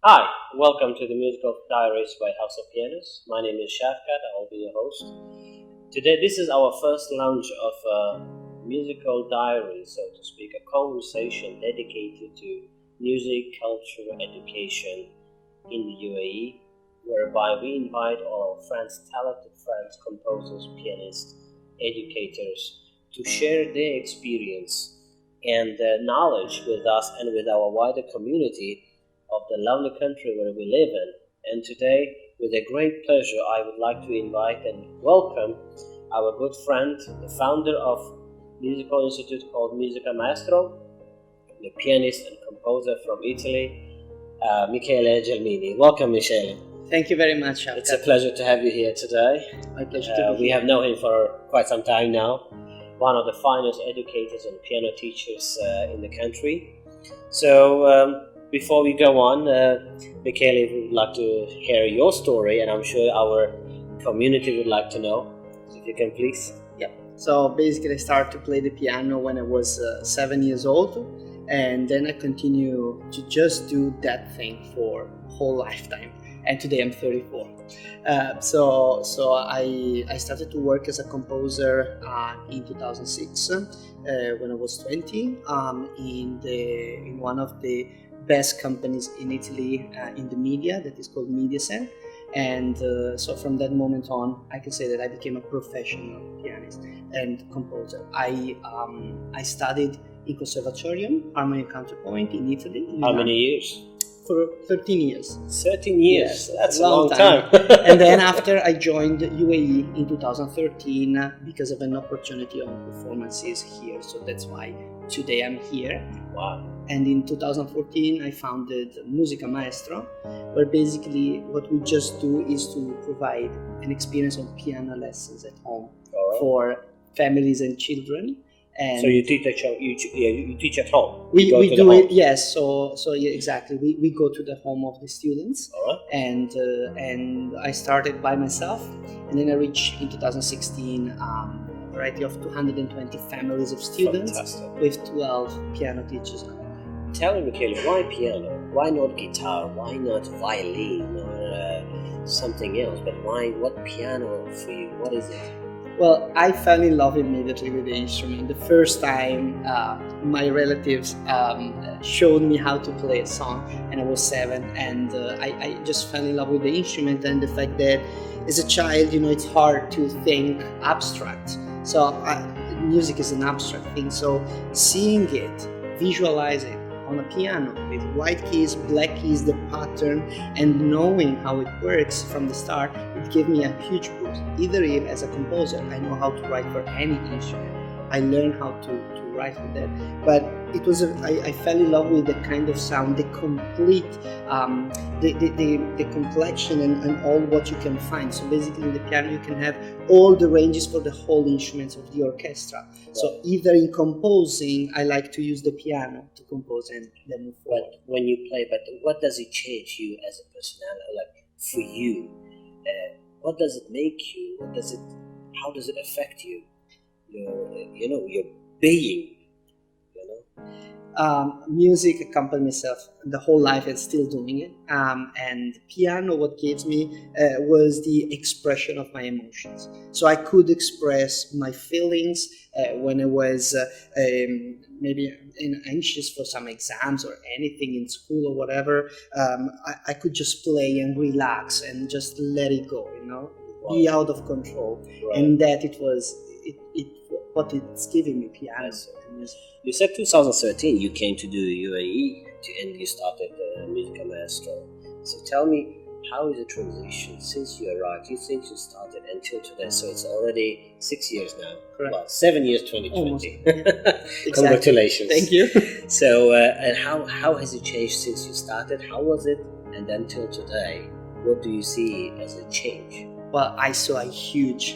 Hi, welcome to the Musical Diaries by House of Pianos. My name is Shafkat, I'll be your host. Today, this is our first launch of Musical Diaries, so to speak, a conversation dedicated to music, culture, education in the UAE, whereby we invite all our friends, talented friends, composers, pianists, educators, to share their experience and knowledge with us and with our wider community of the lovely country where we live in. And today, with a great pleasure, I would like to invite and welcome our good friend, the founder of Musical Institute called Musica Maestro, the pianist and composer from Italy, Michele Gelmini. Welcome, Michele. Thank you very much, Shafkat. It's a pleasure to have you here today. My pleasure to be We here. have known him for quite some time now, one of the finest educators and piano teachers in the country. So, before we go on, Michele would like to hear your story, and I'm sure our community would like to know. If you can, please. Yeah. So basically, I started to play the piano when I was 7 years old, and then I continue to just do that thing for a whole lifetime. And today I'm 34. So I started to work as a composer in 2006 when I was 20 in one of the best companies in Italy in the media that is called Mediaset. And so from that moment on, I can say that I became a professional pianist and composer. I studied in Conservatorium, Harmony and Counterpoint in Italy. How many years? For 13 years. 13 years. Yes, That's a long time. And then after I joined UAE in 2013 because of an opportunity on performances here. So that's why today I'm here. Wow. And in 2014 I founded Musica Maestro, where basically what we just do is to provide an experience of piano lessons at home for families and children. And so you teach you teach at home. We go to do the it, homes. yes. So yeah, exactly. We go to the home of the students, All right. and I started by myself, and then I reached in 2016 a variety of 220 families of students. Fantastic. With 12 piano teachers. Tell me, Michele, why piano? Why not guitar? Why not violin or something else? But why? What piano for you? What is it? Well, I fell in love immediately with the instrument. The first time my relatives showed me how to play a song, and I was 7, and I just fell in love with the instrument and the fact that as a child, it's hard to think abstract. So music is an abstract thing. So seeing it, visualizing on a piano with white keys, black keys, the pattern, and knowing how it works from the start, it gave me a huge boost. Either if, as a composer, I know how to write for any instrument, I learned how to write for that. But it was I fell in love with the kind of sound, the complete, the complexion and all what you can find. So basically, in the piano, you can have all the ranges for the whole instruments of the orchestra. So either in composing, I like to use the piano to compose and then move forward. But when you play, what does it change you as a personality? Like for you, what does it make you? How does it affect you? Your being. Music accompanied myself the whole life and still doing it. And piano, what gave me was the expression of my emotions. So I could express my feelings when I was maybe anxious for some exams or anything in school or whatever. I could just play and relax and just let it go, be out of control. Right. And that it was what it's giving me, piano. You said 2013 you came to do UAE and you started Musica Maestro. So tell me, how is the transition since you arrived, since you started until today? So it's already 6 years now. Correct. Well, 7 years, 2020. Exactly. Congratulations. Thank you. So, and how has it changed since you started? How was it? And then till today, what do you see as a change? Well, I saw a huge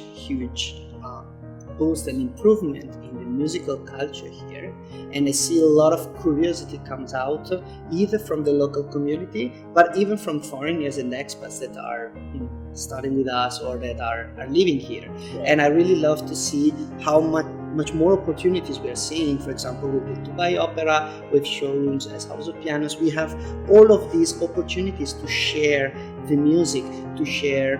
boost and improvement in the musical culture here, and I see a lot of curiosity comes out either from the local community, but even from foreigners and expats that are studying with us or that are living here. Right. And I really love to see how much more opportunities we are seeing. For example, with the Dubai Opera, with showrooms as House of Pianos, we have all of these opportunities to share the music, to share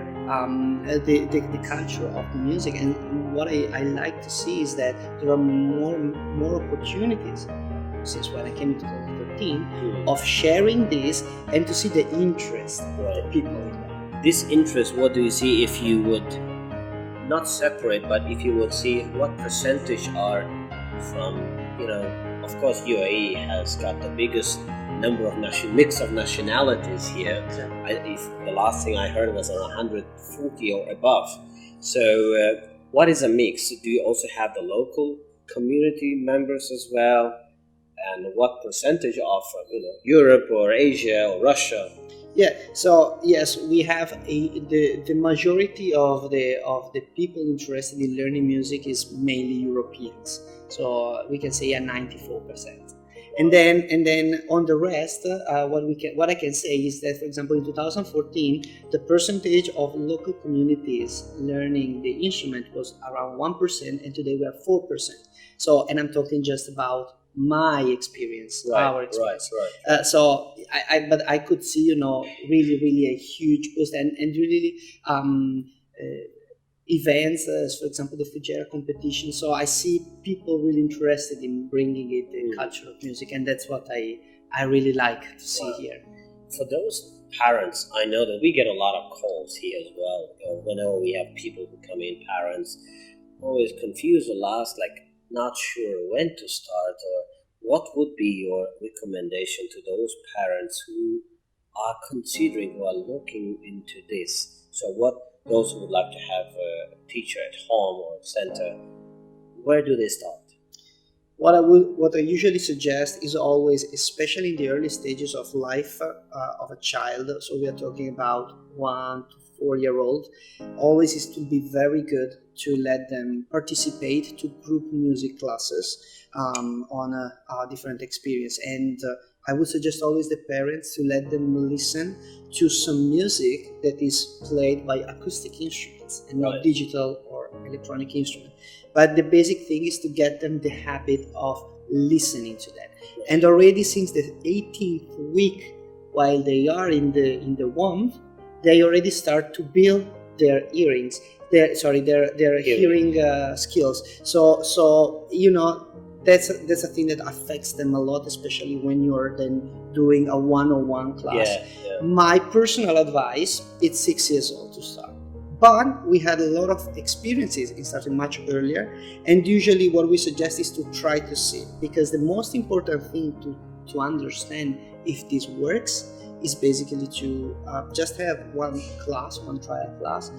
the culture of the music. And what I like to see is that there are more opportunities since when I came to 2013 of sharing this and to see the interest of the people in that. This interest, what do you see if you would not separate, but if you would see what percentage are from, of course UAE has got the biggest number of mix of nationalities here. If the last thing I heard was around 140 or above. So what is a mix? Do you also have the local community members as well? And what percentage are from Europe or Asia or Russia? Yeah, so yes, we have the majority of the people interested in learning music is mainly Europeans. So we can say 94%. And then on the rest, what I can say is that, for example, in 2014, the percentage of local communities learning the instrument was around 1%, and today we are 4%. So, and I'm talking just about my experience, our experience. Right. But I could see, really a huge boost and really events, as for example the Fugera competition. So I see people really interested in bringing it, the culture of music, and that's what I really like to see here. For those parents, I know that we get a lot of calls here as well. Whenever we have people who come in, parents always confused or lost, not sure when to start, or what would be your recommendation to those parents who are considering, who are looking into this? So what those who would like to have a teacher at home or center, where do they start? What I usually suggest is always, especially in the early stages of life of a child, so we are talking about 1 to 4-year-old, always is to be very good to let them participate to group music classes on a different experience. And I would suggest always the parents to let them listen to some music that is played by acoustic instruments and not digital or electronic instruments. But the basic thing is to get them the habit of listening to that. And already since the 18th week, while they are in the womb, they already start to build their hearing skills. So that's a thing that affects them a lot, especially when you're then doing a one-on-one class. My personal advice, it's 6 years old to start. But we had a lot of experiences in starting much earlier, and usually what we suggest is to try to see, because the most important thing to understand if this works is basically to just have one trial class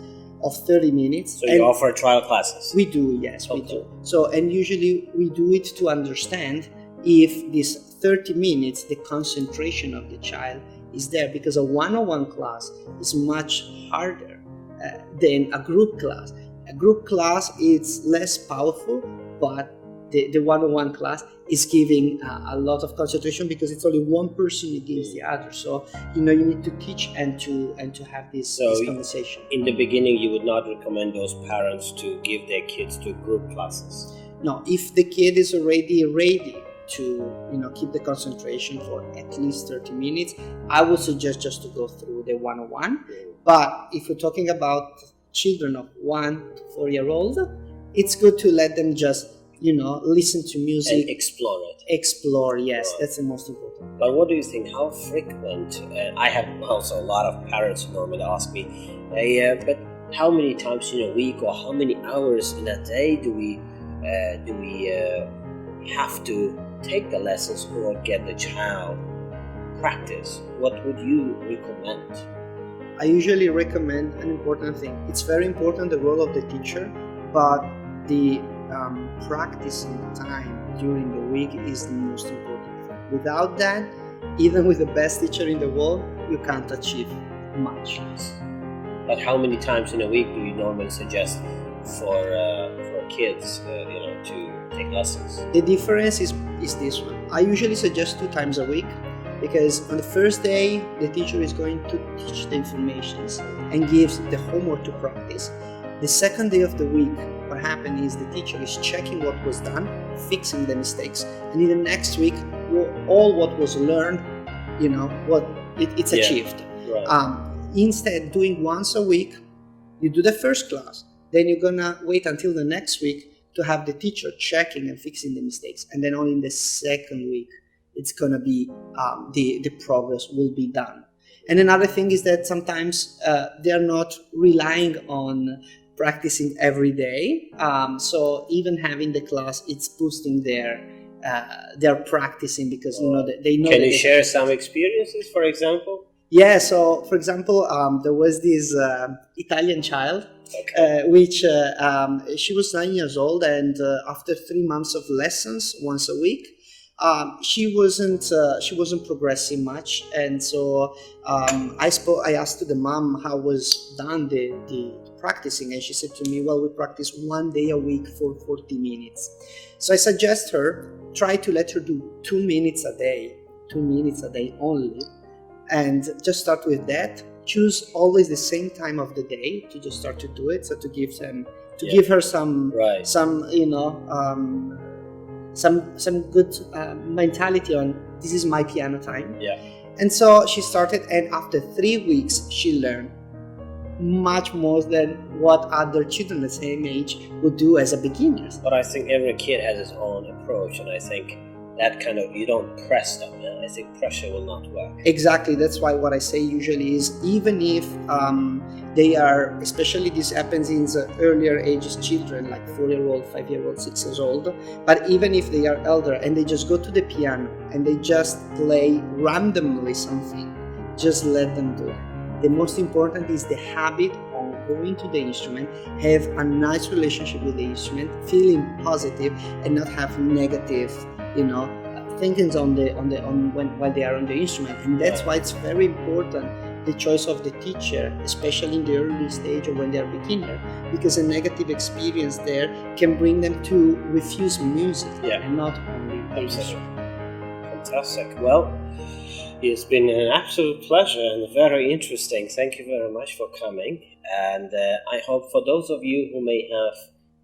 of 30 minutes. So you offer trial classes? We do, yes, we do. So, and usually we do it to understand if this 30 minutes, the concentration of the child is there, because a one-on-one class is much harder than a group class. A group class is less powerful, but the one-on-one class is giving a lot of concentration because it's only one person against the other. So you need to teach and to have this conversation. In the beginning, you would not recommend those parents to give their kids to group classes? No, if the kid is already ready to keep the concentration for at least 30 minutes, I would suggest just to go through the one-on-one. But if we're talking about children of 1 to 4-year-old, it's good to let them just listen to music and explore it. Explore, yes, that's the most important. But what do you think? How frequent? I have also a lot of parents who normally ask me, but how many times in a week or how many hours in a day do we have to take the lessons or get the child practice? What would you recommend? I usually recommend an important thing. It's very important, the role of the teacher, but the practicing time during the week is the most important thing. Without that, even with the best teacher in the world, you can't achieve much. But how many times in a week do you normally suggest for kids to take lessons? The difference is this one. I usually suggest 2 times a week, because on the first day the teacher is going to teach the information and gives the homework to practice. The second day of the week, what happen is the teacher is checking what was done, fixing the mistakes, and in the next week, all what was learned, it's achieved. Right. Instead, doing once a week, you do the first class, then you're gonna wait until the next week to have the teacher checking and fixing the mistakes, and then only in the second week, it's gonna be the progress will be done. And another thing is that sometimes they're not relying on practicing every day. So even having the class, it's boosting their practicing because they know. Can you share some experiences, for example? Yeah. So for example, there was this Italian child, Okay. which she was 9 years old, and after 3 months of lessons once a week, she wasn't progressing much, and so I asked the mom how was done the practicing, and she said to me, well, we practice 1 day a week for 40 minutes. So I suggest her try to let her do 2 minutes a day only, and just start with that. Choose always the same time of the day to just start to do it, so to give her some some good mentality on this is my piano time. Yeah. And so she started, and after 3 weeks she learned much more than what other children the same age would do as a beginners. But I think every kid has his own approach, and I think that kind of, you don't press them. I think pressure will not work. Exactly. That's why what I say usually is, even if they are, especially this happens in the earlier ages children, like 4-year-old, 5-year-old, 6 years old, but even if they are elder and they just go to the piano and they just play randomly something, just let them do it. The most important is the habit of going to the instrument, have a nice relationship with the instrument, feeling positive, and not have negative, thinkings while they are on the instrument. And that's why it's very important the choice of the teacher, especially in the early stage or when they are beginner, because a negative experience there can bring them to refuse music and not only the instrument. Fantastic. Well, it's been an absolute pleasure and very interesting. Thank you very much for coming. And I hope for those of you who may have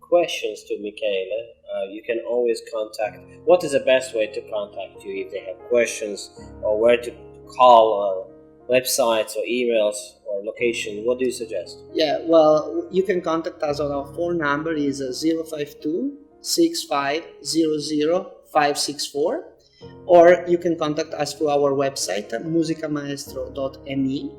questions to Michele, you can always contact. What is the best way to contact you if they have questions, or where to call, or websites or emails or location? What do you suggest? Yeah, well, you can contact us on our phone number is 052 6500 564, or you can contact us through our website musicamaestro.me,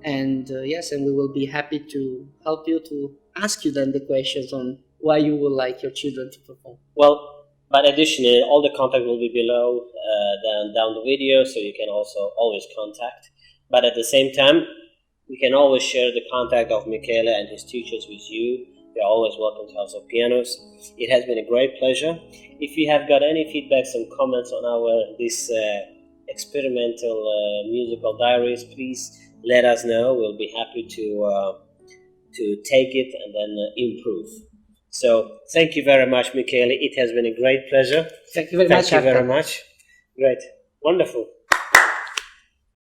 and and we will be happy to help you, to ask you then the questions on why you would like your children to perform. Well, but additionally, all the contact will be below down the video, so you can also always contact. But at the same time, we can always share the contact of Michele and his teachers with you. You're always welcome to House of Pianos. It has been a great pleasure. If you have got any feedback, some comments on this experimental musical diaries, please let us know. We'll be happy to take it and then improve. So thank you very much, Michele. It has been a great pleasure. Thank you very much. Thank you very much. Great. Wonderful.